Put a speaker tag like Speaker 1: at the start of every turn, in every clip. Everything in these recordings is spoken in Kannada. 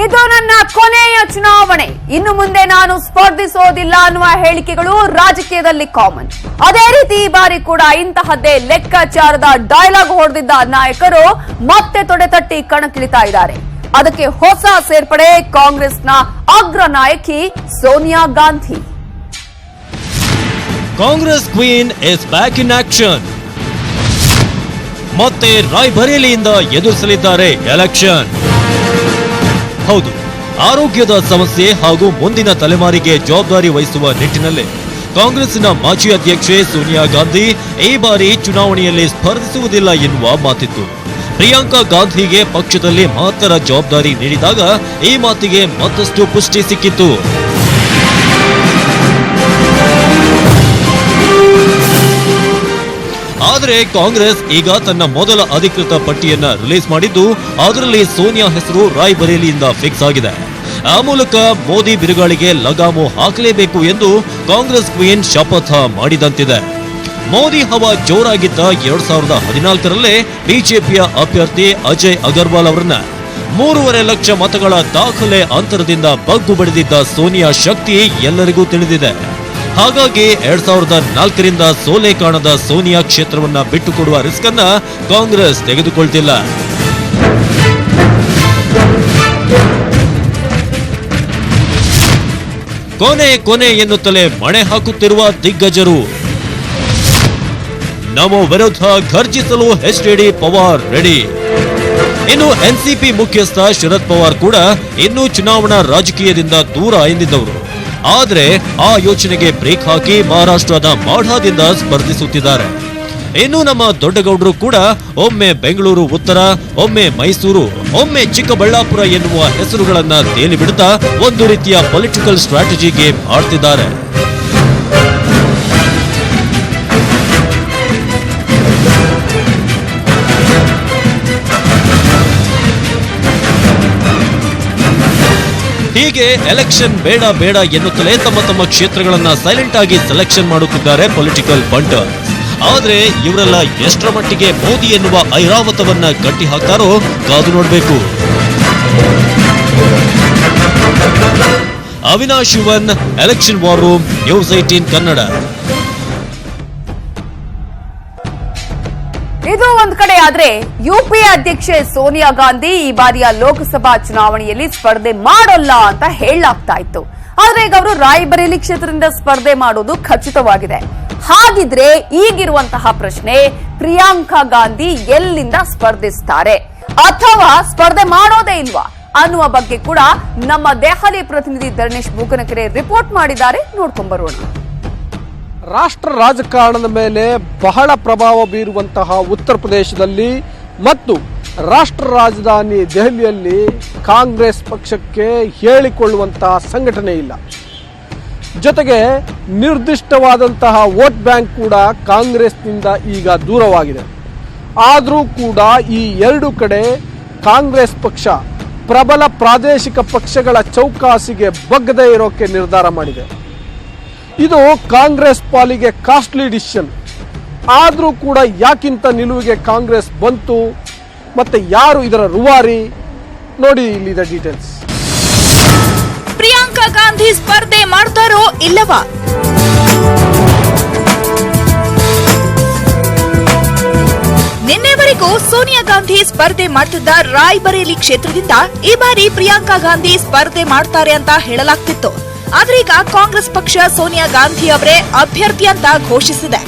Speaker 1: ಇದು ನನ್ನ ಕೊನೆಯ ಚುನಾವಣೆ, ಇನ್ನು ಮುಂದೆ ನಾನು ಸ್ಪರ್ಧಿಸೋದಿಲ್ಲ ಅನ್ನುವ ಹೇಳಿಕೆಗಳು ರಾಜಕೀಯದಲ್ಲಿ ಕಾಮನ್. ಅದೇ ರೀತಿ ಈ ಬಾರಿ ಕೂಡ ಇಂತಹದ್ದೇ ಲೆಕ್ಕಾಚಾರದ ಡೈಲಾಗ್ ಹೊಡೆದಿದ್ದ ನಾಯಕರು ಮತ್ತೆ ತೊಡೆತಟ್ಟಿ ಕಣಕ್ಕಿಳಿತಾ ಇದ್ದಾರೆ. ಅದಕ್ಕೆ ಹೊಸ ಸೇರ್ಪಡೆ ಕಾಂಗ್ರೆಸ್ನ ಅಗ್ರ ನಾಯಕಿ Sonia Gandhi.
Speaker 2: Congress queen is back in action. ಮತ್ತೆ ರಾಯ್ಬರೇಲಿಯಿಂದ ಎದುರಿಸಲಿದ್ದಾರೆ ಎಲೆಕ್ಷನ್. ಹೌದು, ಆರೋಗ್ಯದ ಸಮಸ್ಯೆ ಹಾಗೂ ಮುಂದಿನ ತಲೆಮಾರಿಗೆ ಜವಾಬ್ದಾರಿ ವಹಿಸುವ ನಿಟ್ಟಿನಲ್ಲಿ ಕಾಂಗ್ರೆಸ್ನ ಮಾಜಿ ಅಧ್ಯಕ್ಷೆ ಸೋನಿಯಾ ಗಾಂಧಿ ಈ ಬಾರಿ ಚುನಾವಣೆಯಲ್ಲಿ ಸ್ಪರ್ಧಿಸುವುದಿಲ್ಲ ಎನ್ನುವ ಮಾತಿತ್ತು. ಪ್ರಿಯಾಂಕಾ ಗಾಂಧಿಗೆ ಪಕ್ಷದಲ್ಲಿ ಮಹತ್ತರ ಜವಾಬ್ದಾರಿ ನೀಡಿದಾಗ ಈ ಮಾತಿಗೆ ಮತ್ತಷ್ಟು ಪುಷ್ಟಿ ಸಿಕ್ಕಿತ್ತು. ಆದರೆ ಕಾಂಗ್ರೆಸ್ ಈಗ ತನ್ನ ಮೊದಲ ಅಧಿಕೃತ ಪಟ್ಟಿಯನ್ನ ರಿಲೀಸ್ ಮಾಡಿದ್ದು, ಅದರಲ್ಲಿ ಸೋನಿಯಾ ಹೆಸರು ರಾಯ್ಬರೇಲಿಯಿಂದ ಫಿಕ್ಸ್ ಆಗಿದೆ. ಆ ಮೂಲಕ ಮೋದಿ ಬಿರುಗಾಳಿಗೆ ಲಗಾಮು ಹಾಕಲೇಬೇಕು ಎಂದು ಕಾಂಗ್ರೆಸ್ ಕ್ವೀನ್ ಶಪಥ ಮಾಡಿದಂತಿದೆ. ಮೋದಿ ಹವಾ ಜೋರಾಗಿದ್ದ 2014ರಲ್ಲೇ ಬಿಜೆಪಿಯ ಅಭ್ಯರ್ಥಿ ಅಜಯ್ ಅಗರ್ವಾಲ್ ಅವರನ್ನ 3.5 ಲಕ್ಷ ಮತಗಳ ದಾಖಲೆ ಅಂತರದಿಂದ ಬಗ್ಗು ಬಡಿದಿದ್ದ ಸೋನಿಯಾ ಶಕ್ತಿ ಎಲ್ಲರಿಗೂ ತಿಳಿದಿದೆ. ಹಾಗಾಗಿ 2004ರಿಂದ ಸೋಲೆ ಕಾಣದ ಸೋನಿಯಾ ಕ್ಷೇತ್ರವನ್ನ ಬಿಟ್ಟುಕೊಡುವ ರಿಸ್ಕ್ ಅನ್ನ ಕಾಂಗ್ರೆಸ್ ತೆಗೆದುಕೊಳ್ತಿಲ್ಲ. ಕೊನೆ ಎನ್ನುತ್ತಲೇ ಮಣೆ ಹಾಕುತ್ತಿರುವ ದಿಗ್ಗಜರು. ನಮೋ ವಿರುದ್ಧ ಘರ್ಜಿಸಲು ಎಚ್ಡಿಡಿ ಪವಾರ್ ರೆಡಿ. ಇನ್ನು ಎನ್ಸಿಪಿ ಮುಖ್ಯಸ್ಥ ಶರದ್ ಪವಾರ್ ಕೂಡ ಇನ್ನೂ ಚುನಾವಣಾ ರಾಜಕೀಯದಿಂದ ದೂರ ಎಂದಿದ್ದವರು. ಆದರೆ ಆ ಯೋಚನೆಗೆ ಬ್ರೇಕ್ ಹಾಕಿ ಮಹಾರಾಷ್ಟ್ರದ ಮಾಢಾದಿಂದ ಸ್ಪರ್ಧಿಸುತ್ತಿದ್ದಾರೆ. ಇನ್ನು ನಮ್ಮ ದೊಡ್ಡಗೌಡರು ಕೂಡ ಒಮ್ಮೆ ಬೆಂಗಳೂರು ಉತ್ತರ, ಒಮ್ಮೆ ಮೈಸೂರು, ಒಮ್ಮೆ ಚಿಕ್ಕಬಳ್ಳಾಪುರ ಎನ್ನುವ ಹೆಸರುಗಳನ್ನ ತೇಲಿ ಬಿಡುತ್ತಾ ಒಂದು ರೀತಿಯ ಪೊಲಿಟಿಕಲ್ ಸ್ಟ್ರಾಟಜಿ ಗೇಮ್ ಆಡ್ತಿದ್ದಾರೆ. ಹೀಗೆ ಎಲೆಕ್ಷನ್ ಬೇಡ ಎನ್ನುತ್ತಲೇ ತಮ್ಮ ಕ್ಷೇತ್ರಗಳನ್ನ ಸೈಲೆಂಟ್ ಆಗಿ ಸೆಲೆಕ್ಷನ್ ಮಾಡುತ್ತಿದ್ದಾರೆ ಪೊಲಿಟಿಕಲ್ ಬಂಟರ್ಸ್. ಆದ್ರೆ ಇವರೆಲ್ಲ ಎಷ್ಟರ ಮಟ್ಟಿಗೆ ಮೋದಿ ಎನ್ನುವ ಐರಾವತವನ್ನ ಕಟ್ಟಿ ಹಾಕ್ತಾರೋ ಕಾದು ನೋಡಬೇಕು. Avinash Yuvan, election war room, news 18 Kannada.
Speaker 1: ಇದು ಒಂದ್ ಕಡೆ ಆದ್ರೆ ಯುಪಿಎ ಅಧ್ಯಕ್ಷೆ ಸೋನಿಯಾ ಗಾಂಧಿ ಈ ಬಾರಿಯ ಲೋಕಸಭಾ ಚುನಾವಣೆಯಲ್ಲಿ ಸ್ಪರ್ಧೆ ಮಾಡೋಲ್ಲ ಅಂತ ಹೇಳಲಾಗ್ತಾ ಇತ್ತು. ಆದ್ರೆ ಈಗ ಅವರು ರಾಯ್ಬರೇಲಿ ಕ್ಷೇತ್ರದಿಂದ ಸ್ಪರ್ಧೆ ಮಾಡೋದು ಖಚಿತವಾಗಿದೆ. ಹಾಗಿದ್ರೆ ಈಗಿರುವಂತಹ ಪ್ರಶ್ನೆ, ಪ್ರಿಯಾಂಕಾ ಗಾಂಧಿ ಎಲ್ಲಿಂದ ಸ್ಪರ್ಧಿಸ್ತಾರೆ ಅಥವಾ ಸ್ಪರ್ಧೆ ಮಾಡೋದೇ ಇಲ್ವಾ ಅನ್ನುವ ಬಗ್ಗೆ ಕೂಡ ನಮ್ಮ ದೆಹಲಿ ಪ್ರತಿನಿಧಿ ಧರ್ಣೇಶ್ ಬೂಕನಕೆರೆ ರಿಪೋರ್ಟ್ ಮಾಡಿದ್ದಾರೆ. ನೋಡ್ಕೊಂಡ್ಬರೋಣ.
Speaker 3: ರಾಷ್ಟ್ರ ರಾಜಕಾರಣದ ಮೇಲೆ ಬಹಳ ಪ್ರಭಾವ ಬೀರುವಂತಹ ಉತ್ತರ ಪ್ರದೇಶದಲ್ಲಿ ಮತ್ತು ರಾಷ್ಟ್ರ ರಾಜಧಾನಿ ದೆಹಲಿಯಲ್ಲಿ ಕಾಂಗ್ರೆಸ್ ಪಕ್ಷಕ್ಕೆ ಹೇಳಿಕೊಳ್ಳುವಂತಹ ಸಂಘಟನೆ ಇಲ್ಲ. ಜೊತೆಗೆ ನಿರ್ದಿಷ್ಟವಾದಂತಹ ವೋಟ್ ಬ್ಯಾಂಕ್ ಕೂಡ ಕಾಂಗ್ರೆಸ್ನಿಂದ ಈಗ ದೂರವಾಗಿದೆ. ಆದರೂ ಕೂಡ ಈ ಎರಡು ಕಡೆ ಕಾಂಗ್ರೆಸ್ ಪಕ್ಷ ಪ್ರಬಲ ಪ್ರಾದೇಶಿಕ ಪಕ್ಷಗಳ ಚೌಕಾಸಿಗೆ ಬಗ್ಗದೇ ಇರೋಕೆ ನಿರ್ಧಾರ ಮಾಡಿದೆ. ಇದು ಕಾಂಗ್ರೆಸ್ ಪಾಲಿಗೆ ಕಾಸ್ಟ್ಲಿ ಡಿಸಿಷನ್. ಆದರೂ ಕೂಡ ಯಾಕಿಂತ ನಿಲುವಿಗೆ ಕಾಂಗ್ರೆಸ್ ಬಂತು ಮತ್ತೆ ಯಾರು ಇದರ ರೂವಾರಿ ನೋಡಿ ಇಲ್ಲಿದೆ ಡೀಟೇಲ್ಸ್.
Speaker 4: ಪ್ರಿಯಾಂಕಾ ಗಾಂಧಿ ಸ್ಪರ್ಧೆ ಮಾಡ್ತಾರೋ ಇಲ್ಲವಾ? ನಿನ್ನೆವರೆಗೂ ಸೋನಿಯಾ ಗಾಂಧಿ ಸ್ಪರ್ಧೆ ಮಾಡ್ತಿದ್ದ ರಾಯ್ಬರೇಲಿ ಕ್ಷೇತ್ರದಿಂದ ಈ ಬಾರಿ ಪ್ರಿಯಾಂಕಾ ಗಾಂಧಿ ಸ್ಪರ್ಧೆ ಮಾಡ್ತಾರೆ ಅಂತ ಹೇಳಲಾಗ್ತಿತ್ತು. ಆದ್ರೆ ಈಗ ಕಾಂಗ್ರೆಸ್ ಪಕ್ಷ ಸೋನಿಯಾ ಗಾಂಧಿ ಅವರೇ ಅಭ್ಯರ್ಥಿ ಅಂತ ಘೋಷಿಸಿದೆ.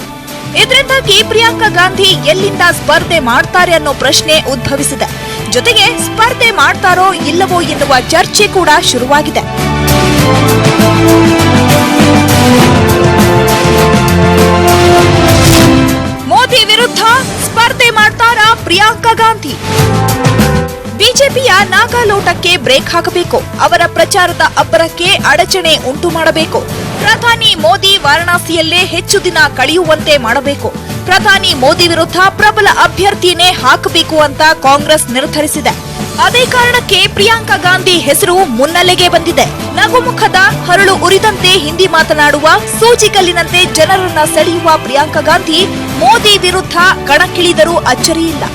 Speaker 4: ಇದರಿಂದಾಗಿ ಪ್ರಿಯಾಂಕಾ ಗಾಂಧಿ ಎಲ್ಲಿಂದ ಸ್ಪರ್ಧೆ ಮಾಡ್ತಾರೆ ಅನ್ನೋ ಪ್ರಶ್ನೆ ಉದ್ಭವಿಸಿದೆ. ಜೊತೆಗೆ ಸ್ಪರ್ಧೆ ಮಾಡ್ತಾರೋ ಇಲ್ಲವೋ ಎನ್ನುವ ಚರ್ಚೆ ಕೂಡ ಶುರುವಾಗಿದೆ. ಮೋದಿ ವಿರುದ್ಧ ಸ್ಪರ್ಧೆ ಮಾಡ್ತಾರಾ ಪ್ರಿಯಾಂಕಾ ಗಾಂಧಿ? ಬಿಜೆಪಿಯ ನಾಗಾಲೋಟಕ್ಕೆ ಬ್ರೇಕ್ ಹಾಕಬೇಕು. ಅವರ ಪ್ರಚಾರದ ಅಬ್ಬರಕ್ಕೆ ಅಡಚಣೆ ಉಂಟು ಮಾಡಬೇಕು. ಪ್ರಧಾನಿ ಮೋದಿ ವಾರಣಾಸಿಯಲ್ಲೇ ಹೆಚ್ಚು ದಿನ ಕಳೆಯುವಂತೆ ಮಾಡಬೇಕು. ಪ್ರಧಾನಿ ಮೋದಿ ವಿರುದ್ಧ ಪ್ರಬಲ ಅಭ್ಯರ್ಥಿಯನ್ನೇ ಹಾಕಬೇಕು ಅಂತ ಕಾಂಗ್ರೆಸ್ ನಿರ್ಧರಿಸಿದೆ. ಅದೇ ಕಾರಣಕ್ಕೆ ಪ್ರಿಯಾಂಕಾ ಗಾಂಧಿ ಹೆಸರು ಮುನ್ನೆಲೆಗೆ ಬಂದಿದೆ. ನಗುಮುಖದ, ಹರಳು ಉರಿದಂತೆ ಹಿಂದಿ ಮಾತನಾಡುವ, ಸೂಜಿಕಲ್ಲಿನಂತೆ ಜನರನ್ನ ಸೆಳೆಯುವ ಪ್ರಿಯಾಂಕಾ ಗಾಂಧಿ ಮೋದಿ ವಿರುದ್ಧ ಕಣಕ್ಕಿಳಿದರೂ ಅಚ್ಚರಿಯಿಲ್ಲ.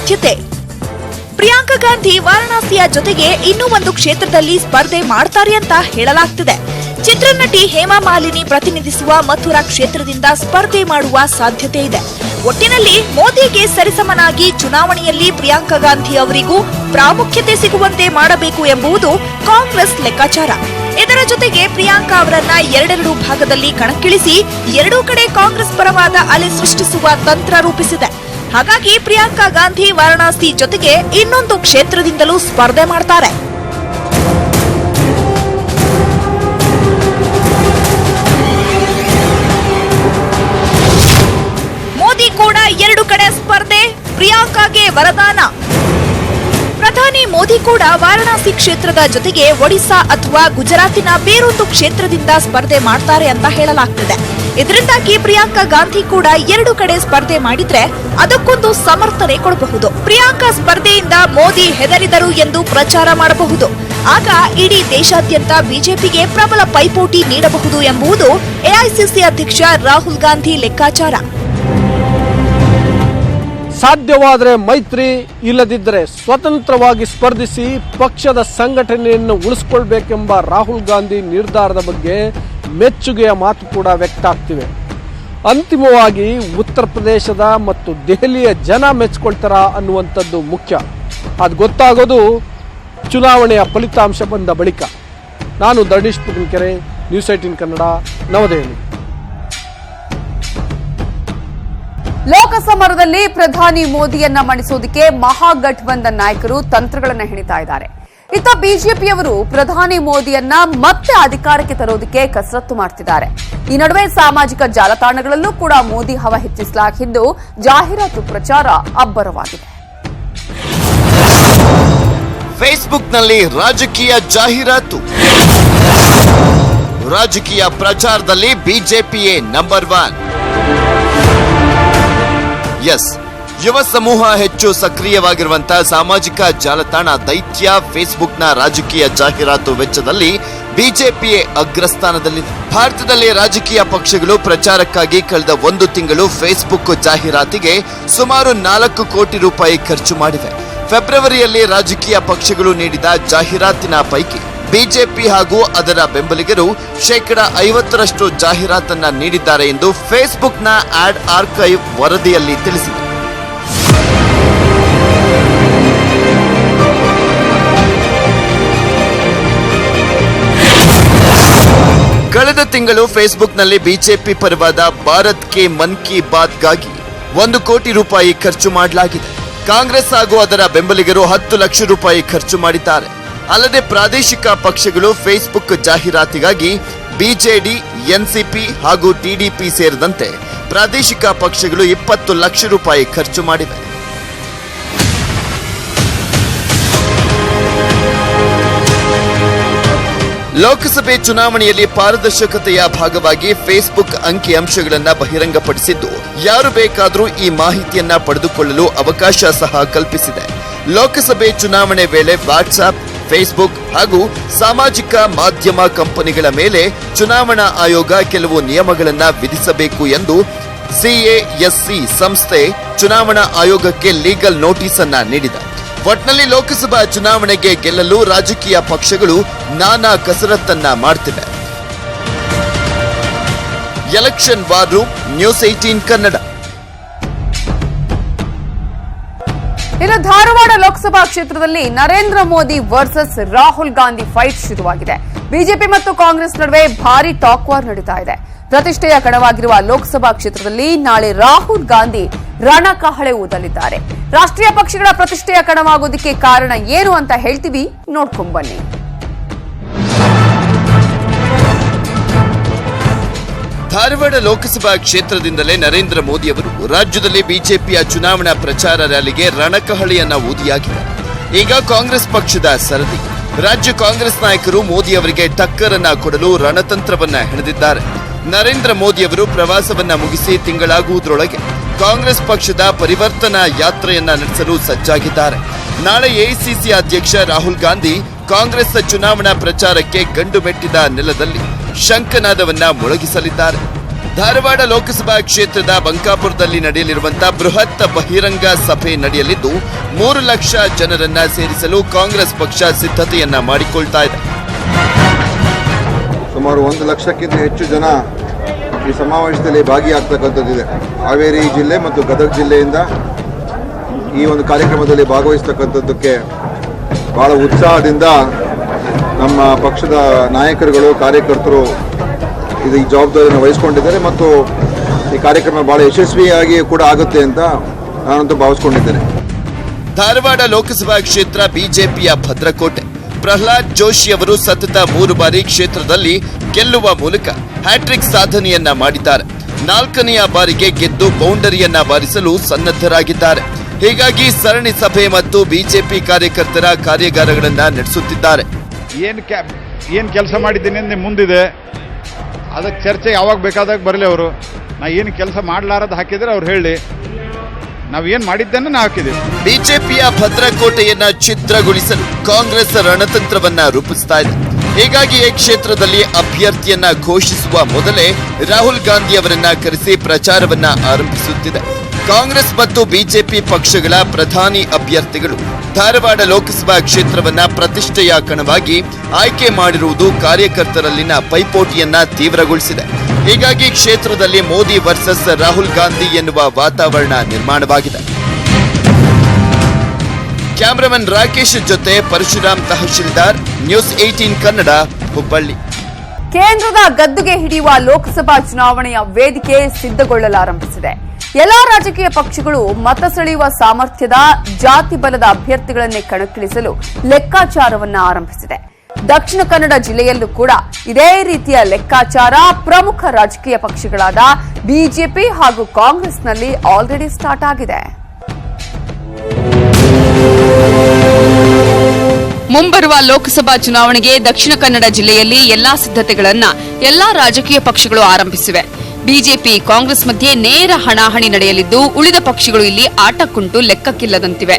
Speaker 4: ಸಾಧ್ಯತೆ. ಪ್ರಿಯಾಂಕಾ ಗಾಂಧಿ ವಾರಣಾಸಿಯ ಜೊತೆಗೆ ಇನ್ನೂ ಒಂದು ಕ್ಷೇತ್ರದಲ್ಲಿ ಸ್ಪರ್ಧೆ ಮಾಡ್ತಾರೆ ಅಂತ ಹೇಳಲಾಗ್ತಿದೆ. ಚಿತ್ರನಟಿ ಹೇಮಾ ಮಾಲಿನಿ ಪ್ರತಿನಿಧಿಸುವ ಮಥುರಾ ಕ್ಷೇತ್ರದಿಂದ ಸ್ಪರ್ಧೆ ಮಾಡುವ ಸಾಧ್ಯತೆ ಇದೆ. ಒಟ್ಟಿನಲ್ಲಿ ಮೋದಿಗೆ ಸರಿಸಮನಾಗಿ ಚುನಾವಣೆಯಲ್ಲಿ ಪ್ರಿಯಾಂಕಾ ಗಾಂಧಿ ಅವರಿಗೂ ಪ್ರಾಮುಖ್ಯತೆ ಸಿಗುವಂತೆ ಮಾಡಬೇಕು ಎಂಬುದು ಕಾಂಗ್ರೆಸ್ ಲೆಕ್ಕಾಚಾರ. ಇದರ ಜೊತೆಗೆ ಪ್ರಿಯಾಂಕಾ ಅವರನ್ನ ಎರಡೆರಡು ಭಾಗದಲ್ಲಿ ಕಣಕ್ಕಿಳಿಸಿ ಎರಡೂ ಕಡೆ ಕಾಂಗ್ರೆಸ್ ಪರವಾದ ಅಲೆ ಸೃಷ್ಟಿಸುವ ತಂತ್ರ ರೂಪಿಸಿದೆ. ಹಾಗಾಗಿ ಪ್ರಿಯಾಂಕಾ ಗಾಂಧಿ ವಾರಣಾಸಿ ಜೊತೆಗೆ ಇನ್ನೊಂದು ಕ್ಷೇತ್ರದಿಂದಲೂ ಸ್ಪರ್ಧೆ ಮಾಡ್ತಾರೆ. ಮೋದಿ ಕೂಡ ಎರಡು ಕಡೆ ಸ್ಪರ್ಧೆ, ಪ್ರಿಯಾಂಕಾಗೆ ವರದಾನ. ಪ್ರಧಾನಿ ಮೋದಿ ಕೂಡ ವಾರಣಾಸಿ ಕ್ಷೇತ್ರದ ಜೊತೆಗೆ ಒಡಿಶಾ ಅಥವಾ ಗುಜರಾತಿನ ಬೇರೊಂದು ಕ್ಷೇತ್ರದಿಂದ ಸ್ಪರ್ಧೆ ಮಾಡ್ತಾರೆ ಅಂತ ಹೇಳಲಾಗ್ತಿದೆ. ಇದರಿಂದಾಗಿ ಪ್ರಿಯಾಂಕಾ ಗಾಂಧಿ ಕೂಡ ಎರಡು ಕಡೆ ಸ್ಪರ್ಧೆ ಮಾಡಿದ್ರೆ ಅದಕ್ಕೊಂದು ಸಮರ್ಥನೆ ಕೊಡಬಹುದು. ಪ್ರಿಯಾಂಕಾ ಸ್ಪರ್ಧೆಯಿಂದ ಮೋದಿ ಹೆದರಿದರು ಎಂದು ಪ್ರಚಾರ ಮಾಡಬಹುದು. ಆಗ ಇಡೀ ದೇಶಾದ್ಯಂತ ಬಿಜೆಪಿಗೆ ಪ್ರಬಲ ಪೈಪೋಟಿ ನೀಡಬಹುದು ಎಂಬುದು ಎಐಸಿಸಿ ಅಧ್ಯಕ್ಷ ರಾಹುಲ್ ಗಾಂಧಿ ಲೆಕ್ಕಾಚಾರ.
Speaker 3: ಸಾಧ್ಯವಾದರೆ ಮೈತ್ರಿ, ಇಲ್ಲದಿದ್ದರೆ ಸ್ವತಂತ್ರವಾಗಿ ಸ್ಪರ್ಧಿಸಿ ಪಕ್ಷದ ಸಂಘಟನೆಯನ್ನು ಉಳಿಸಿಕೊಳ್ಬೇಕೆಂಬ ರಾಹುಲ್ ಗಾಂಧಿ ನಿರ್ಧಾರದ ಬಗ್ಗೆ ಮೆಚ್ಚುಗೆಯ ಮಾತು ಕೂಡ ವ್ಯಕ್ತ ಆಗ್ತಿವೆ. ಅಂತಿಮವಾಗಿ ಉತ್ತರ ಪ್ರದೇಶದ ಮತ್ತು ದೆಹಲಿಯ ಜನ ಮೆಚ್ಕೊಳ್ತಾರ ಅನ್ನುವಂಥದ್ದು ಮುಖ್ಯ. ಅದು ಗೊತ್ತಾಗೋದು ಚುನಾವಣೆಯ ಫಲಿತಾಂಶ ಬಂದ ಬಳಿಕ. ನಾನು ಧರಣೀಶ್ ಪುಟಿನ್ಕೆರೆ, ನ್ಯೂಸ್ 18 ಕನ್ನಡ, ನವದೆಹಲಿ.
Speaker 1: ಲೋಕಸಮರದಲ್ಲಿ ಪ್ರಧಾನಿ ಮೋದಿಯನ್ನ ಮಣಿಸೋದಕ್ಕೆ ಮಹಾಗಠಬಂಧನ್ ನಾಯಕರು ತಂತ್ರಗಳನ್ನ ಹೆಣಿತಾ ಇದ್ದಾರೆ. ಇತ್ತ ಬಿಜೆಪಿಯವರು ಪ್ರಧಾನಿ ಮೋದಿಯನ್ನ ಮತ್ತೆ ಅಧಿಕಾರಕ್ಕೆ ತರೋದಕ್ಕೆ ಕಸರತ್ತು ಮಾಡ್ತಿದ್ದಾರೆ. ಈ ನಡುವೆ ಸಾಮಾಜಿಕ ಜಾಲತಾಣಗಳಲ್ಲೂ ಕೂಡ ಮೋದಿ ಹವ ಹೆಚ್ಚಿಸಲಾಗಿದ್ದು ಜಾಹೀರಾತು ಪ್ರಚಾರ ಅಬ್ಬರವಾಗಿದೆ.
Speaker 5: ಫೇಸ್ಬುಕ್ನಲ್ಲಿ ರಾಜಕೀಯ ಜಾಹೀರಾತು. ರಾಜಕೀಯ ಪ್ರಚಾರದಲ್ಲಿ ಬಿಜೆಪಿಯೇ ನಂಬರ್ 1. ಎಸ್, ಯುವ ಸಮೂಹ ಹೆಚ್ಚು ಸಕ್ರಿಯವಾಗಿರುವಂತಹ ಸಾಮಾಜಿಕ ಜಾಲತಾಣ ದೈತ್ಯ ಫೇಸ್ಬುಕ್ನ ರಾಜಕೀಯ ಜಾಹೀರಾತು ವೆಚ್ಚದಲ್ಲಿ ಬಿಜೆಪಿಯೇ ಅಗ್ರಸ್ಥಾನದಲ್ಲಿದೆ. ಭಾರತದಲ್ಲಿ ರಾಜಕೀಯ ಪಕ್ಷಗಳು ಪ್ರಚಾರಕ್ಕಾಗಿ ಕಳೆದ 1 ತಿಂಗಳು ಫೇಸ್ಬುಕ್ ಜಾಹೀರಾತಿಗೆ ಸುಮಾರು 4 ಕೋಟಿ ರೂಪಾಯಿ ಖರ್ಚು ಮಾಡಿವೆ. ಫೆಬ್ರವರಿಯಲ್ಲಿ ರಾಜಕೀಯ ಪಕ್ಷಗಳು ನೀಡಿದ ಜಾಹೀರಾತಿನ ಪೈಕಿ ಬಿಜೆಪಿ ಹಾಗೂ ಅದರ ಬೆಂಬಲಿಗರು 50% ಜಾಹೀರಾತನ್ನ ನೀಡಿದ್ದಾರೆ ಎಂದು ಫೇಸ್ಬುಕ್ನ ಆಡ್ ಆರ್ಕೈವ್ ವರದಿಯಲ್ಲಿ ತಿಳಿಸಿದೆ. ಕಳೆದ ತಿಂಗಳು ಫೇಸ್ಬುಕ್ನಲ್ಲಿ ಬಿಜೆಪಿ ಪರವಾದ ಭಾರತ್ ಕೆ ಮನ್ ಕಿ ಬಾತ್ಗಾಗಿ 1 ಕೋಟಿ ರೂಪಾಯಿ ಖರ್ಚು ಮಾಡಲಾಗಿದೆ. ಕಾಂಗ್ರೆಸ್ ಹಾಗೂ ಅದರ ಬೆಂಬಲಿಗರು 10 ಲಕ್ಷ ರೂಪಾಯಿ ಖರ್ಚು ಮಾಡಿದ್ದಾರೆ. ಅಲ್ಲದೆ ಪ್ರಾದೇಶಿಕ ಪಕ್ಷಗಳು ಫೇಸ್ಬುಕ್ ಜಾಹೀರಾತಿಗಾಗಿ ಬಿಜೆಡಿ, ಎನ್ಸಿಪಿ ಹಾಗೂ ಟಿಡಿಪಿ ಸೇರಿದಂತೆ ಪ್ರಾದೇಶಿಕ ಪಕ್ಷಗಳು 20 ಲಕ್ಷ ರೂಪಾಯಿ ಖರ್ಚು ಮಾಡಿವೆ. ಲೋಕಸಭೆ ಚುನಾವಣೆಯಲ್ಲಿ ಪಾರದರ್ಶಕತೆಯ ಭಾಗವಾಗಿ ಫೇಸ್ಬುಕ್ ಅಂಕಿಅಂಶಗಳನ್ನು ಬಹಿರಂಗಪಡಿಸಿದ್ದು ಯಾರು ಬೇಕಾದರೂ ಈ ಮಾಹಿತಿಯನ್ನ ಪಡೆದುಕೊಳ್ಳಲು ಅವಕಾಶ ಸಹ ಕಲ್ಪಿಸಿದೆ. ಲೋಕಸಭೆ ಚುನಾವಣೆ ವೇಳೆ ವಾಟ್ಸ್ಆಪ್, ಫೇಸ್ಬುಕ್ ಹಾಗೂ ಸಾಮಾಜಿಕ ಮಾಧ್ಯಮ ಕಂಪನಿಗಳ ಮೇಲೆ ಚುನಾವಣಾ ಆಯೋಗ ಕೆಲವು ನಿಯಮಗಳನ್ನು ವಿಧಿಸಬೇಕು ಎಂದು ಸಿಎಎಸ್ಸಿ ಸಂಸ್ಥೆ ಚುನಾವಣಾ ಆಯೋಗಕ್ಕೆ ಲೀಗಲ್ ನೋಟಿಸ್ ಅನ್ನ ನೀಡಿದೆ. ಒಟ್ನಲ್ಲಿ ಲೋಕಸಭಾ ಚುನಾವಣೆಗೆ ಗೆಲ್ಲಲು ರಾಜಕೀಯ ಪಕ್ಷಗಳು ನಾನಾ ಕಸರತ್ತನ್ನ ಮಾಡ್ತಿವೆ. Election war room, news 18 Kannada.
Speaker 1: ಇನ್ನು ಧಾರವಾಡ ಲೋಕಸಭಾ ಕ್ಷೇತ್ರದಲ್ಲಿ ನರೇಂದ್ರ ಮೋದಿ ವರ್ಸಸ್ ರಾಹುಲ್ ಗಾಂಧಿ ಫೈಟ್ ಶುರುವಾಗಿದೆ. ಬಿಜೆಪಿ ಮತ್ತು ಕಾಂಗ್ರೆಸ್ ನಡುವೆ ಭಾರೀ ಟಾಕ್ ವಾರ್ ನಡೀತಾ ಇದೆ. ಪ್ರತಿಷ್ಠೆಯ ಕಣವಾಗಿರುವ ಲೋಕಸಭಾ ಕ್ಷೇತ್ರದಲ್ಲಿ ನಾಳೆ ರಾಹುಲ್ ಗಾಂಧಿ ರಣಕಹಳೆ ಊದಲಿದ್ದಾರೆ. ರಾಷ್ಟ್ರೀಯ ಪಕ್ಷಗಳ ಪ್ರತಿಷ್ಠೆಯ ಕಣವಾಗೋದಕ್ಕೆ ಕಾರಣ ಏನು ಅಂತ ಹೇಳ್ತೀವಿ, ನೋಡ್ಕೊಂಡ್ ಬನ್ನಿ.
Speaker 5: ಧಾರವಾಡ ಲೋಕಸಭಾ ಕ್ಷೇತ್ರದಿಂದಲೇ ನರೇಂದ್ರ ಮೋದಿ ಅವರು ರಾಜ್ಯದಲ್ಲಿ ಬಿಜೆಪಿಯ ಚುನಾವಣಾ ಪ್ರಚಾರ ರ್ಯಾಲಿಗೆ ರಣಕಹಳೆಯನ್ನ ಊದಿಯಾಗಿದೆ. ಈಗ ಕಾಂಗ್ರೆಸ್ ಪಕ್ಷದ ಸರದಿ. ರಾಜ್ಯ ಕಾಂಗ್ರೆಸ್ ನಾಯಕರು ಮೋದಿ ಅವರಿಗೆ ಟಕ್ಕರನ್ನ ಕೊಡಲು ರಣತಂತ್ರವನ್ನ ಹೆಣೆದಿದ್ದಾರೆ. ನರೇಂದ್ರ ಮೋದಿ ಅವರು ಪ್ರವಾಸವನ್ನ ಮುಗಿಸಿ ತಿಂಗಳಾಗುವುದರೊಳಗೆ ಕಾಂಗ್ರೆಸ್ ಪಕ್ಷದ ಪರಿವರ್ತನಾ ಯಾತ್ರೆಯನ್ನ ನಡೆಸಲು ಸಜ್ಜಾಗಿದ್ದಾರೆ. ನಾಳೆ ಎಐಸಿಸಿ ಅಧ್ಯಕ್ಷ ರಾಹುಲ್ ಗಾಂಧಿ ಕಾಂಗ್ರೆಸ್ ಚುನಾವಣಾ ಪ್ರಚಾರಕ್ಕೆ ಗಂಡು ಮೆಟ್ಟಿದ ನೆಲದಲ್ಲಿ ಶಂಖನಾದವನ್ನ ಮೊಳಗಿಸಲಿದ್ದಾರೆ. ಧಾರವಾಡ ಲೋಕಸಭಾ ಕ್ಷೇತ್ರದ ಬಂಕಾಪುರದಲ್ಲಿ ನಡೆಯಲಿರುವಂತಹ ಬೃಹತ್ ಬಹಿರಂಗ ಸಭೆ ನಡೆಯಲಿದ್ದು 3 ಲಕ್ಷ ಜನರನ್ನ ಸೇರಿಸಲು ಕಾಂಗ್ರೆಸ್ ಪಕ್ಷ ಸಿದ್ಧತೆಯನ್ನ ಮಾಡಿಕೊಳ್ತಾ ಇದೆ.
Speaker 6: ಸುಮಾರು 1 ಲಕ್ಷಕ್ಕಿಂತ ಹೆಚ್ಚು ಜನ ಈ ಸಮಾವೇಶದಲ್ಲಿ ಭಾಗಿಯಾಗ್ತಕ್ಕಂಥದ್ದಿದೆ. ಹಾವೇರಿ ಜಿಲ್ಲೆ ಮತ್ತು ಗದಗ ಜಿಲ್ಲೆಯಿಂದ ಈ ಒಂದು ಕಾರ್ಯಕ್ರಮದಲ್ಲಿ ಭಾಗವಹಿಸ್ತಕ್ಕಂಥದ್ದಕ್ಕೆ ಬಹಳ ಉತ್ಸಾಹದಿಂದ ನಮ್ಮ ಪಕ್ಷದ ನಾಯಕರುಗಳು, ಕಾರ್ಯಕರ್ತರು ಈ ಜವಾಬ್ದಾರಿಯನ್ನು ವಹಿಸಿಕೊಂಡಿದ್ದಾರೆ ಮತ್ತು ಈ ಕಾರ್ಯಕ್ರಮ ಬಹಳ ಯಶಸ್ವಿಯಾಗಿ ಕೂಡ ಆಗುತ್ತೆ ಅಂತ ನಾನಂತೂ ಭಾವಿಸ್ಕೊಂಡಿದ್ದೇನೆ.
Speaker 5: ಧಾರವಾಡ ಲೋಕಸಭಾ ಕ್ಷೇತ್ರ ಬಿಜೆಪಿಯ ಭದ್ರಕೋಟೆ. ಪ್ರಹ್ಲಾದ್ ಜೋಶಿ ಅವರು ಸತತ 3 ಬಾರಿ ಕ್ಷೇತ್ರದಲ್ಲಿ ಗೆಲ್ಲುವ ಮೂಲಕ ಹ್ಯಾಟ್ರಿಕ್ ಸಾಧನೆಯನ್ನ ಮಾಡಿದ್ದಾರೆ. 4ನೆಯ ಬಾರಿಗೆ ಗೆದ್ದು ಬೌಂಡರಿಯನ್ನ ಬಾರಿಸಲು ಸನ್ನದ್ಧರಾಗಿದ್ದಾರೆ. ಹೀಗಾಗಿ ಸರಣಿ ಸಭೆ ಮತ್ತು ಬಿಜೆಪಿ ಕಾರ್ಯಕರ್ತರ ಕಾರ್ಯಾಗಾರಗಳನ್ನ ನಡೆಸುತ್ತಿದ್ದಾರೆ.
Speaker 7: ಏನು ಕೆಲಸ ಮಾಡಿದ್ದೀನಿ ಅಂದ್ರೆ ಮುಂದಿದೆ, ಅದಕ್ಕೆ ಚರ್ಚೆ ಯಾವಾಗ ಬೇಕಾದಾಗ ಬರಲಿ. ಅವರು ನಾ ಏನು ಕೆಲಸ ಮಾಡಲಾರದು ಹಾಕಿದ್ರೆ ಅವ್ರು ಹೇಳಿ, ನಾವೇನು ಮಾಡಿದ್ದನ್ನು ನಾವು ಹಾಕಿದ್ದೀವಿ.
Speaker 5: ಬಿಜೆಪಿಯ ಭದ್ರಕೋಟೆಯನ್ನ ಛಿದ್ರಗೊಳಿಸಲು ಕಾಂಗ್ರೆಸ್ ರಣತಂತ್ರವನ್ನ ರೂಪಿಸ್ತಾ ಇದೆ. ಹೀಗಾಗಿಯೇ ಕ್ಷೇತ್ರದಲ್ಲಿ ಅಭ್ಯರ್ಥಿಯನ್ನ ಘೋಷಿಸುವ ಮೊದಲೇ ರಾಹುಲ್ ಗಾಂಧಿ ಅವರನ್ನ ಕರೆಸಿ ಪ್ರಚಾರವನ್ನ ಆರಂಭಿಸುತ್ತಿದೆ. ಕಾಂಗ್ರೆಸ್ ಮತ್ತು ಬಿಜೆಪಿ ಪಕ್ಷಗಳ ಪ್ರಧಾನಿ ಅಭ್ಯರ್ಥಿಗಳು ಧಾರವಾಡ ಲೋಕಸಭಾ ಕ್ಷೇತ್ರವನ್ನ ಪ್ರತಿಷ್ಠೆಯ ಕಣವಾಗಿ ಆಯ್ಕೆ ಮಾಡಿರುವುದು ಕಾರ್ಯಕರ್ತರಲ್ಲಿನ ಪೈಪೋಟಿಯನ್ನ ತೀವ್ರಗೊಳಿಸಿದೆ. ಹೀಗಾಗಿ ಕ್ಷೇತ್ರದಲ್ಲಿ ಮೋದಿ ವರ್ಸಸ್ ರಾಹುಲ್ ಗಾಂಧಿ ಎನ್ನುವ ವಾತಾವರಣ ನಿರ್ಮಾಣವಾಗಿದೆ. ಕ್ಯಾಮರಾಮನ್ ರಾಕೇಶ್ ಜೊತೆ ಪರಶುರಾಮ್ ತಹಶೀಲ್ದಾರ್, ನ್ಯೂಸ್ 18 ಕನ್ನಡ, ಹುಬ್ಬಳ್ಳಿ.
Speaker 1: ಕೇಂದ್ರದ ಗದ್ದುಗೆ ಹಿಡಿಯುವ ಲೋಕಸಭಾ ಚುನಾವಣೆಯ ವೇದಿಕೆ ಸಿದ್ಧಗೊಳ್ಳಲಾರಂಭಿಸಿದೆ. ಎಲ್ಲಾ ರಾಜಕೀಯ ಪಕ್ಷಗಳು ಮತ ಸೆಳೆಯುವ ಸಾಮರ್ಥ್ಯದ ಜಾತಿ ಬಲದ ಅಭ್ಯರ್ಥಿಗಳನ್ನೇ ಕಣಕ್ಕಿಳಿಸಲು ಲೆಕ್ಕಾಚಾರವನ್ನ ಆರಂಭಿಸಿದೆ. ದಕ್ಷಿಣ ಕನ್ನಡ ಜಿಲ್ಲೆಯಲ್ಲೂ ಕೂಡ ಇದೇ ರೀತಿಯ ಲೆಕ್ಕಾಚಾರ ಪ್ರಮುಖ ರಾಜಕೀಯ ಪಕ್ಷಗಳಾದ ಬಿಜೆಪಿ ಹಾಗೂ ಕಾಂಗ್ರೆಸ್ನಲ್ಲಿ ಆಲ್ರೆಡಿ ಸ್ಟಾರ್ಟ್ ಆಗಿದೆ.
Speaker 8: ಮುಂಬರುವ ಲೋಕಸಭಾ ಚುನಾವಣೆಗೆ ದಕ್ಷಿಣ ಕನ್ನಡ ಜಿಲ್ಲೆಯಲ್ಲಿ ಎಲ್ಲಾ ಸಿದ್ಧತೆಗಳನ್ನ ಎಲ್ಲಾ ರಾಜಕೀಯ ಪಕ್ಷಗಳು ಆರಂಭಿಸಿವೆ. ಬಿಜೆಪಿ ಕಾಂಗ್ರೆಸ್ ಮಧ್ಯೆ ನೇರ ಹಣಾಹಣಿ ನಡೆಯಲಿದ್ದು ಉಳಿದ ಪಕ್ಷಗಳು ಇಲ್ಲಿ ಆಟಕ್ಕುಂಟು ಲೆಕ್ಕಕ್ಕಿಲ್ಲದಂತಿವೆ.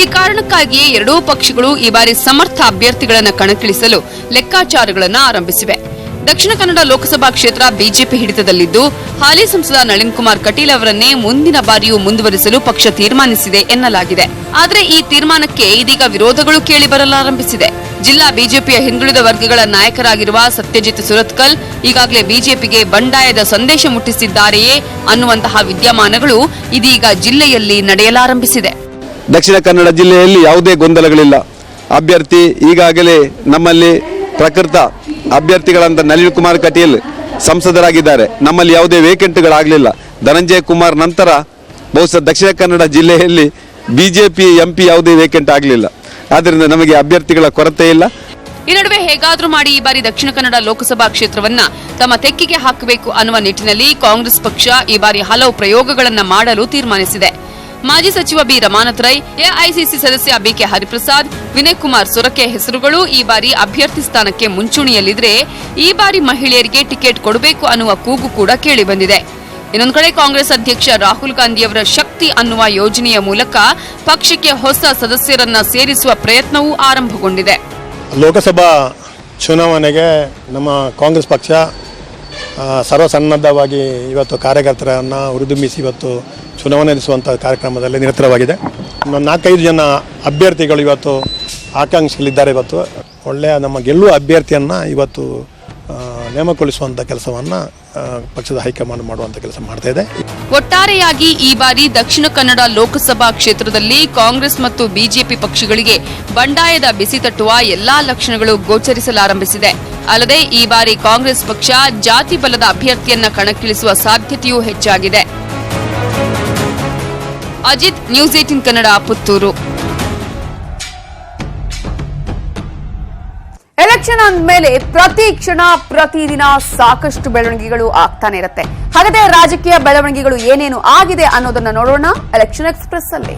Speaker 8: ಈ ಕಾರಣಕ್ಕಾಗಿಯೇ ಎರಡೂ ಪಕ್ಷಗಳು ಈ ಬಾರಿ ಸಮರ್ಥ ಅಭ್ಯರ್ಥಿಗಳನ್ನು ಕಣಕ್ಕಿಳಿಸಲು ಲೆಕ್ಕಾಚಾರಗಳನ್ನು ಆರಂಭಿಸಿವೆ. ದಕ್ಷಿಣ ಕನ್ನಡ ಲೋಕಸಭಾ ಕ್ಷೇತ್ರ ಬಿಜೆಪಿ ಹಿಡಿತದಲ್ಲಿದ್ದು ಹಾಲಿ ಸಂಸದ ನಳಿನ್ ಕುಮಾರ್ ಕಟೀಲ್ ಅವರನ್ನೇ ಮುಂದಿನ ಬಾರಿಯೂ ಮುಂದುವರಿಸಲು ಪಕ್ಷ ತೀರ್ಮಾನಿಸಿದೆ ಎನ್ನಲಾಗಿದೆ. ಆದರೆ ಈ ತೀರ್ಮಾನಕ್ಕೆ ಇದೀಗ ವಿರೋಧಗಳು ಕೇಳಿಬರಲಾರಂಭಿಸಿದೆ. ಜಿಲ್ಲಾ ಬಿಜೆಪಿಯ ಹಿಂದುಳಿದ ವರ್ಗಗಳ ನಾಯಕರಾಗಿರುವ ಸತ್ಯಜಿತ್ ಸುರತ್ಕಲ್ ಈಗಾಗಲೇ ಬಿಜೆಪಿಗೆ ಬಂಡಾಯದ ಸಂದೇಶ ಮುಟ್ಟಿಸಿದ್ದಾರೆಯೇ ಅನ್ನುವಂತಹ ವಿದ್ಯಮಾನಗಳು ಇದೀಗ ಜಿಲ್ಲೆಯಲ್ಲಿ ನಡೆಯಲಾರಂಭಿಸಿದೆ.
Speaker 9: ದಕ್ಷಿಣ ಕನ್ನಡ ಜಿಲ್ಲೆಯಲ್ಲಿ ಯಾವುದೇ ಗೊಂದಲಗಳಿಲ್ಲ. ಅಭ್ಯರ್ಥಿ ಈಗಾಗಲೇ ನಮ್ಮಲ್ಲಿ ಪ್ರಕೃತ ಅಭ್ಯರ್ಥಿಗಳಂತ ನಳಿನ್ ಕುಮಾರ್ ಕಟೀಲ್ ಸಂಸದರಾಗಿದ್ದಾರೆ. ನಮ್ಮಲ್ಲಿ ಯಾವುದೇ ವೇಕೆಂಟ್ಗಳಾಗಲಿಲ್ಲ. ಧನಂಜಯ ಕುಮಾರ್ ನಂತರ ಬಹುಶಃ ದಕ್ಷಿಣ ಕನ್ನಡ ಜಿಲ್ಲೆಯಲ್ಲಿ ಬಿಜೆಪಿ ಎಂಪಿ ಯಾವುದೇ ವೇಕೆಂಟ್ ಆಗಲಿಲ್ಲ. ಆದ್ದರಿಂದ ನಮಗೆ ಅಭ್ಯರ್ಥಿಗಳ ಕೊರತೆ ಇಲ್ಲ.
Speaker 8: ಈ ನಡುವೆ ಹೇಗಾದ್ರೂ ಮಾಡಿ ಈ ಬಾರಿ ದಕ್ಷಿಣ ಕನ್ನಡ ಲೋಕಸಭಾ ಕ್ಷೇತ್ರವನ್ನ ತಮ್ಮ ತೆಕ್ಕೆಗೆ ಹಾಕಬೇಕು ಅನ್ನುವ ನಿಟ್ಟಿನಲ್ಲಿ ಕಾಂಗ್ರೆಸ್ ಪಕ್ಷ ಈ ಬಾರಿ ಹಲವು ಪ್ರಯೋಗಗಳನ್ನು ಮಾಡಲು ತೀರ್ಮಾನಿಸಿದೆ. ಮಾಜಿ ಸಚಿವ ಬಿ ರಮಾನಾಥ್ ರೈ, ಎಐಸಿಸಿ ಸದಸ್ಯ ಬಿಕೆ ಹರಿಪ್ರಸಾದ್, ವಿನಯ್ ಕುಮಾರ್ ಸೊರಕೆ ಹೆಸರುಗಳು ಈ ಬಾರಿ ಅಭ್ಯರ್ಥಿ ಸ್ಥಾನಕ್ಕೆ ಮುಂಚೂಣಿಯಲ್ಲಿದ್ರೆ ಈ ಬಾರಿ ಮಹಿಳೆಯರಿಗೆ ಟಿಕೆಟ್ ಕೊಡಬೇಕು ಅನ್ನುವ ಕೂಗು ಕೂಡ ಕೇಳಿಬಂದಿದೆ. ಇನ್ನೊಂದು ಕಡೆ ಕಾಂಗ್ರೆಸ್ ಅಧ್ಯಕ್ಷ ರಾಹುಲ್ ಗಾಂಧಿಯವರ ಶಕ್ತಿ ಅನ್ನುವ ಯೋಜನೆಯ ಮೂಲಕ ಪಕ್ಷಕ್ಕೆ ಹೊಸ ಸದಸ್ಯರನ್ನ ಸೇರಿಸುವ ಪ್ರಯತ್ನವೂ ಆರಂಭಗೊಂಡಿದೆ.
Speaker 10: ಲೋಕಸಭಾ ಚುನಾವಣೆಗೆ ನಮ್ಮ ಕಾಂಗ್ರೆಸ್ ಪಕ್ಷ ಸರ್ವಸನ್ನದ್ಧವಾಗಿ ಇವತ್ತು ಕಾರ್ಯಕರ್ತರನ್ನು ಹುರಿದುಂಬಿಸಿ ಇವತ್ತು ಚುನಾವಣೆ ನಡೆಸುವಂಥ ಕಾರ್ಯಕ್ರಮದಲ್ಲಿ ನಿರತವಾಗಿದೆ. 4-5 ಜನ ಅಭ್ಯರ್ಥಿಗಳು ಇವತ್ತು ಆಕಾಂಕ್ಷಿಗಳಿದ್ದಾರೆ. ಇವತ್ತು ಒಳ್ಳೆಯ ನಮ್ಮ ಗೆಲ್ಲುವ ಅಭ್ಯರ್ಥಿಯನ್ನು ಇವತ್ತು ನೇಮಕಗೊಳಿಸುವಂಥ ಕೆಲಸವನ್ನು ಪಕ್ಷದ ಹೈಕಮಾಂಡ್ ಮಾಡುವಂಥ ಕೆಲಸ ಮಾಡ್ತಾ ಇದೆ.
Speaker 8: ಒಟ್ಟಾರೆಯಾಗಿ ಈ ಬಾರಿ ದಕ್ಷಿಣ ಕನ್ನಡ ಲೋಕಸಭಾ ಕ್ಷೇತ್ರದಲ್ಲಿ ಕಾಂಗ್ರೆಸ್ ಮತ್ತು ಬಿಜೆಪಿ ಪಕ್ಷಗಳಿಗೆ ಬಂಡಾಯದ ಬಿಸಿ ತಟ್ಟುವ ಎಲ್ಲಾ ಲಕ್ಷಣಗಳು ಗೋಚರಿಸಲಾರಂಭಿಸಿದೆ. ಅಲ್ಲದೆ ಈ ಬಾರಿ ಕಾಂಗ್ರೆಸ್ ಪಕ್ಷ ಜಾತಿ ಬಲದ ಅಭ್ಯರ್ಥಿಯನ್ನ ಕಣಕ್ಕಿಳಿಸುವ ಸಾಧ್ಯತೆಯೂ ಹೆಚ್ಚಾಗಿದೆ. ಅಜಿತ್, ನ್ಯೂಸ್ 18 ಕನ್ನಡ, ಪುತ್ತೂರು.
Speaker 1: ಎಲೆಕ್ಷನ್ ಅಂದ್ಮೇಲೆ ಪ್ರತಿ ಕ್ಷಣ ಪ್ರತಿದಿನ ಸಾಕಷ್ಟು ಬೆಳವಣಿಗೆಗಳು ಆಗ್ತಾನೆ ಇರುತ್ತೆ. ಹಾಗಾದ್ರೆ ರಾಜಕೀಯ ಬೆಳವಣಿಗೆಗಳು ಏನೇನು ಆಗಿದೆ ಅನ್ನೋದನ್ನ ನೋಡೋಣ ಎಲೆಕ್ಷನ್ ಎಕ್ಸ್ಪ್ರೆಸ್ ಅಲ್ಲಿ.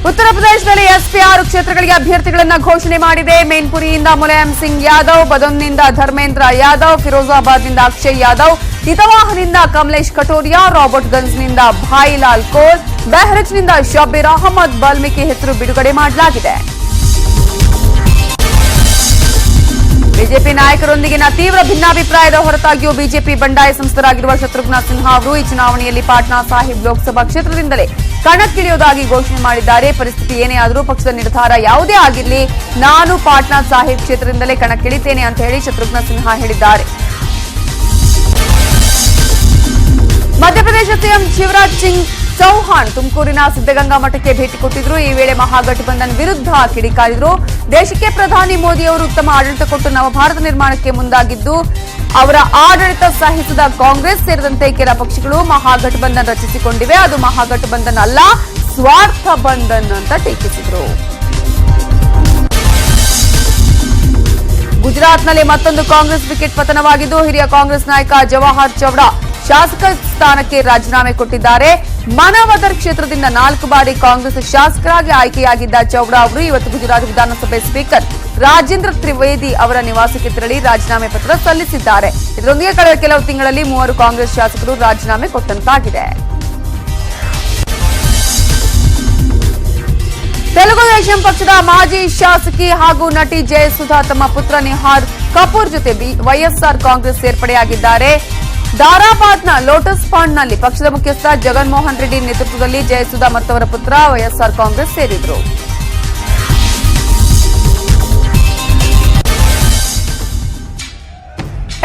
Speaker 1: ಉತ್ತರ ಪ್ರದೇಶದಲ್ಲಿ ಎಸ್ಪಿ 6 ಕ್ಷೇತ್ರಗಳಿಗೆ ಅಭ್ಯರ್ಥಿಗಳನ್ನ ಘೋಷಣೆ ಮಾಡಿದೆ. ಮೇನ್ಪುರಿಯಿಂದ ಮುಲಾಯಂ ಸಿಂಗ್ ಯಾದವ್, ಬದೌನ್ನಿಂದ ಧರ್ಮೇಂದ್ರ ಯಾದವ್, ಫಿರೋಜಾಬಾದ್ನಿಂದ ಅಕ್ಷಯ್ ಯಾದವ್, ಇತವಾಹ್ನಿಂದ ಕಮಲೇಶ್ ಕಟೋರಿಯಾ, ರಾಬರ್ಟ್ಗಂಜ್ನಿಂದ ಭಾಯಿಲಾಲ್ ಕೋಲ್, ಬೆಹ್ರಚ್ನಿಂದ ಶಬೀರ್ ಅಹಮದ್ ಬಾಲ್ಮೀಕಿ ಹೆಸರು ಬಿಡುಗಡೆ ಮಾಡಲಾಗಿದೆ. ಬಿಜೆಪಿ ನಾಯಕರೊಂದಿಗಿನ ತೀವ್ರ ಭಿನ್ನಾಭಿಪ್ರಾಯದ ಹೊರತಾಗಿಯೂ ಬಿಜೆಪಿ ಬಂಡಾಯ ಸಂಸ್ಥರಾಗಿರುವ ಶತ್ರುಘ್ನ ಸಿನ್ಹಾ ಅವರು ಈ ಚುನಾವಣೆಯಲ್ಲಿ ಪಾಟ್ನಾ ಸಾಹಿಬ್ ಲೋಕಸಭಾ ಕ್ಷೇತ್ರದಿಂದಲೇ ಕಣಕ್ಕಿಳಿಯುವುದಾಗಿ ಘೋಷಣೆ ಮಾಡಿದ್ದಾರೆ. ಪರಿಸ್ಥಿತಿ ಏನೇ ಆದರೂ ಪಕ್ಷದ ನಿರ್ಧಾರ ಯಾವುದೇ ಆಗಿರಲಿ, ನಾನು ಪಾಟ್ನಾ ಸಾಹಿಬ್ ಕ್ಷೇತ್ರದಿಂದಲೇ ಕಣಕ್ಕಿಳಿತೇನೆ ಅಂತ ಹೇಳಿ ಶತ್ರುಘ್ನ ಸಿನ್ಹಾ ಹೇಳಿದ್ದಾರೆ. ಮಧ್ಯಪ್ರದೇಶ ಸಿಎಂ ಶಿವರಾಜ್ ಸಿಂಗ್ ಚೌಹಾಣ್ ತುಮಕೂರಿನ ಸಿದ್ದಗಂಗಾ ಮಠಕ್ಕೆ ಭೇಟಿ ಕೊಟ್ಟಿದ್ರು. ಈ ವೇಳೆ ಮಹಾಗಠಬಂಧನ್ ವಿರುದ್ಧ ಕಿಡಿಕಾರಿದ್ರು. ದೇಶಕ್ಕೆ ಪ್ರಧಾನಿ ಮೋದಿ ಅವರು ಉತ್ತಮ ಆಡಳಿತ ಕೊಟ್ಟು ನವಭಾರತ ನಿರ್ಮಾಣಕ್ಕೆ ಮುಂದಾಗಿದ್ದು, ಅವರ ಆಡಳಿತ ಸಹಿಸದ ಕಾಂಗ್ರೆಸ್ ಸೇರಿದಂತೆ ಕೆಲ ಪಕ್ಷಗಳು ಮಹಾಗಠಬಂಧನ್ ರಚಿಸಿಕೊಂಡಿವೆ. ಅದು ಮಹಾಗಠಬಂಧನ್ ಅಲ್ಲ, ಸ್ವಾರ್ಥ ಬಂಧನ್ ಅಂತ ಟೀಕಿಸಿದ್ರು. ಗುಜರಾತ್ನಲ್ಲಿ ಮತ್ತೊಂದು ಕಾಂಗ್ರೆಸ್ ವಿಕೆಟ್ ಪತನವಾಗಿದ್ದು, ಹಿರಿಯ ಕಾಂಗ್ರೆಸ್ ನಾಯಕ ಜವಾಹರ್ ಚೌಡಾ ಶಾಸಕ ಸ್ಥಾನಕ್ಕೆ ರಾಜೀನಾಮೆ ಕೊಟ್ಟಿದ್ದಾರೆ. ಮನವದರ್ ಕ್ಷೇತ್ರದಿಂದ 4 ಬಾರಿ ಕಾಂಗ್ರೆಸ್ ಶಾಸಕರಾಗಿ ಆಯ್ಕೆಯಾಗಿದ್ದ ಚೌಡಾ ಅವರು ಇವತ್ತು ಗುಜರಾತ್ ವಿಧಾನಸಭೆ ಸ್ಪೀಕರ್ ರಾಜೇಂದ್ರ ತ್ರಿವೇದಿ ಅವರ ನಿವಾಸಕ್ಕೆ ತೆರಳಿ ರಾಜೀನಾಮೆ ಪತ್ರ ಸಲ್ಲಿಸಿದ್ದಾರೆ. ಇದರೊಂದಿಗೆ ಕಳೆದ ಕೆಲವು ತಿಂಗಳಲ್ಲಿ 3 ಕಾಂಗ್ರೆಸ್ ಶಾಸಕರು ರಾಜೀನಾಮೆ ಕೊಟ್ಟಂತಾಗಿದೆ. ತೆಲುಗು ದೇಶಂ ಪಕ್ಷದ ಮಾಜಿ ಶಾಸಕಿ ಹಾಗೂ ನಟಿ ಜಯಸುಧಾ ತಮ್ಮ ಪುತ್ರ ನಿಹಾರ್ ಕಪೂರ್ ಜೊತೆ ವೈಎಸ್ಆರ್ ಕಾಂಗ್ರೆಸ್ ಸೇರ್ಪಡೆಯಾಗಿದ್ದಾರೆ. ದಾರಾಬಾದ್ನ ಲೋಟಸ್ ಪಾಂಡ್ನಲ್ಲಿ ಪಕ್ಷದ ಮುಖ್ಯಸ್ಥ ಜಗನ್ಮೋಹನ್ ರೆಡ್ಡಿ ನೇತೃತ್ವದಲ್ಲಿ ಜಯಸುಧಾ ಮತ್ತವರ ಪುತ್ರ ವೈಎಸ್ಆರ್ ಕಾಂಗ್ರೆಸ್ ಸೇರಿದರು.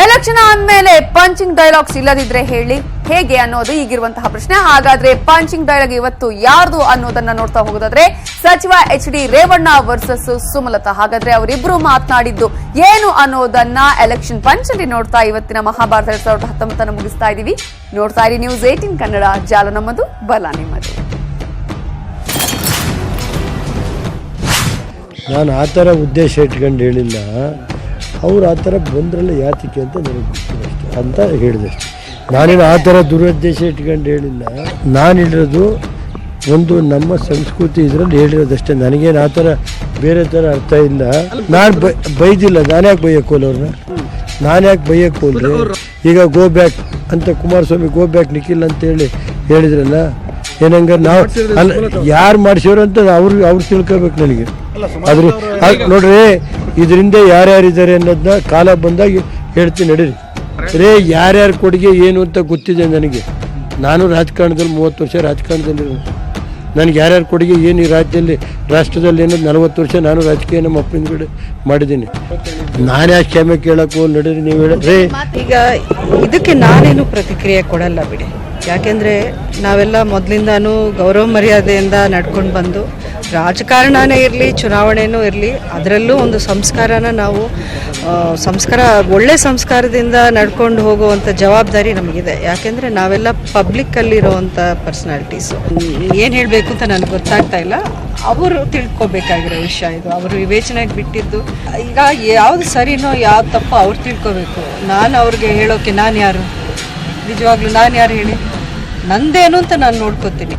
Speaker 1: ಎಲೆಕ್ಷನ್ ಆದ್ಮೇಲೆ ಪಂಚಿಂಗ್ ಡೈಲಾಗ್ಸ್ ಇಲ್ಲದಿದ್ರೆ ಹೇಳಿ ಹೇಗೆ ಅನ್ನೋದು ಈಗಿರುವಂತಹ ಪ್ರಶ್ನೆ. ಹಾಗಾದ್ರೆ ಪಂಚಿಂಗ್ ಡೈಲಾಗ್ ಇವತ್ತು ಯಾರ್ದು ಅನ್ನೋದನ್ನ ನೋಡ್ತಾ ಹೋಗೋದಾದ್ರೆ ಸಚಿವ HD ರೇವಣ್ಣ ವರ್ಸಸ್ ಸುಮಲತಾ. ಹಾಗಾದ್ರೆ ಅವರಿಬ್ರು ಮಾತನಾಡಿದ್ದು ಏನು ಅನ್ನೋದನ್ನ ಎಲೆಕ್ಷನ್ ಪಂಚಲ್ಲಿ ನೋಡ್ತಾ ಇವತ್ತಿನ ಮಹಾಭಾರತ 2019 ಮುಗಿಸ್ತಾ ಇದೀವಿ. ನೋಡ್ತಾ ಇರಿ ನ್ಯೂಸ್ 18 ಕನ್ನಡ, ಜಾಲ ನಮ್ಮದು, ಬಲ ನಿಮ್ಮದು.
Speaker 11: ನಾನು ಆ ಥರ ಉದ್ದೇಶ ಇಟ್ಕೊಂಡು ಹೇಳಿಲ್ಲ, ಅವ್ರು ಆ ಥರ ಬಂದ್ರಲ್ಲ ಯಾತಿಕೆ ಅಂತ ನನಗೆ ಗೊತ್ತಿಲ್ಲ ಅಷ್ಟೇ ಅಂತ ಹೇಳಿದಷ್ಟೆ. ನಾನೇನು ಆ ಥರ ದುರುದ್ದೇಶ ಇಟ್ಕೊಂಡು ಹೇಳಿಲ್ಲ. ನಾನು ಹೇಳಿರೋದು ಒಂದು ನಮ್ಮ ಸಂಸ್ಕೃತಿ ಇದರಲ್ಲಿ ಹೇಳಿರೋದಷ್ಟೇ. ನನಗೇನು ಆ ಥರ ಬೇರೆ ಥರ ಅರ್ಥ ಇಲ್ಲ. ನಾನು ಬೈದಿಲ್ಲ, ನಾನು ಯಾಕೆ ಬೈಯಕ್ಕೆ ಹೋಲವ್ರನ್ನ? ನಾನು ಯಾಕೆ ಬೈಯಕ್ಕೆ ಹೋಲ್ರಿ? ಈಗ ಗೋ ಬ್ಯಾಕ್ ಅಂತ ಕುಮಾರಸ್ವಾಮಿ ಗೋ ಬ್ಯಾಕ್ ನಿಖಿಲ್ ಅಂತ ಹೇಳಿದ್ರಲ್ಲ, ಏನಂಗ ನಾವು ಅಲ್ಲ ಯಾರು ಮಾಡಿಸೋರು ಅಂತ ಅವ್ರು ತಿಳ್ಕೊಬೇಕು ನನಗೆ. ಆದ್ರೆ ನೋಡ್ರಿ, ಇದರಿಂದ ಯಾರ್ಯಾರಿದ್ದಾರೆ ಅನ್ನೋದನ್ನ ಕಾಲ ಬಂದಾಗ ಹೇಳ್ತೀನಿ ನಡೀರಿ. ಯಾರ್ಯಾರ ಕೊಡುಗೆ ಏನು ಅಂತ ಗೊತ್ತಿದೆ ನನಗೆ. ನಾನು ರಾಜಕಾರಣದಲ್ಲಿ 30 ವರ್ಷ ರಾಜಕಾರಣದಲ್ಲಿ ನನಗೆ ಯಾರ್ಯಾರ ಕೊಡುಗೆ ಏನು ಈ ರಾಷ್ಟ್ರದಲ್ಲಿ ಏನದು 40 ವರ್ಷ ನಾನು ರಾಜಕೀಯ ನಮ್ಮ ಅಪ್ಪನ ಕಡೆ ಮಾಡಿದ್ದೀನಿ. ನಾನು ಯಾಕೆ ಕ್ಷಮೆ ಕೇಳಕ್ಕೆ ಹೋಗಿ ನಡೀರಿ, ನೀವು ಹೇಳ್ರಿ.
Speaker 12: ಈಗ ಇದಕ್ಕೆ ನಾನೇನು ಪ್ರತಿಕ್ರಿಯೆ ಕೊಡಲ್ಲ ಬಿಡಿ. ಯಾಕೆಂದರೆ ನಾವೆಲ್ಲ ಮೊದಲಿಂದಾನು ಗೌರವ ಮರ್ಯಾದೆಯಿಂದ ನಡ್ಕೊಂಡು ಬಂದು, ರಾಜಕಾರಣನೇ ಇರಲಿ ಚುನಾವಣೆನೂ ಇರಲಿ, ಅದರಲ್ಲೂ ಒಂದು ಸಂಸ್ಕಾರನ ನಾವು ಒಳ್ಳೆ ಸಂಸ್ಕಾರದಿಂದ ನಡ್ಕೊಂಡು ಹೋಗುವಂಥ ಜವಾಬ್ದಾರಿ ನಮಗಿದೆ. ಯಾಕೆಂದರೆ ನಾವೆಲ್ಲ ಪಬ್ಲಿಕ್ಕಲ್ಲಿರೋವಂಥ ಪರ್ಸ್ನಾಲಿಟೀಸು. ಏನು ಹೇಳಬೇಕು ಅಂತ ನನಗೆ ಗೊತ್ತಾಗ್ತಾ ಇಲ್ಲ. ಅವರು ತಿಳ್ಕೊಬೇಕಾಗಿರೋ ವಿಷಯ ಇದು, ಅವರು ವಿವೇಚನೆಗೆ ಬಿಟ್ಟಿದ್ದು. ಈಗ ಯಾವುದು ಸರಿನೋ ಯಾವ್ದು ತಪ್ಪೋ ಅವ್ರು ತಿಳ್ಕೊಬೇಕು. ನಾನು ಅವ್ರಿಗೆ ಹೇಳೋಕ್ಕೆ ನಾನು ಯಾರು? ನಿಜವಾಗ್ಲೂ ನಾನು ಯಾರು ಹೇಳಿ? ನಂದೇನು ಅಂತ ನಾನು ನೋಡ್ಕೋತೀನಿ.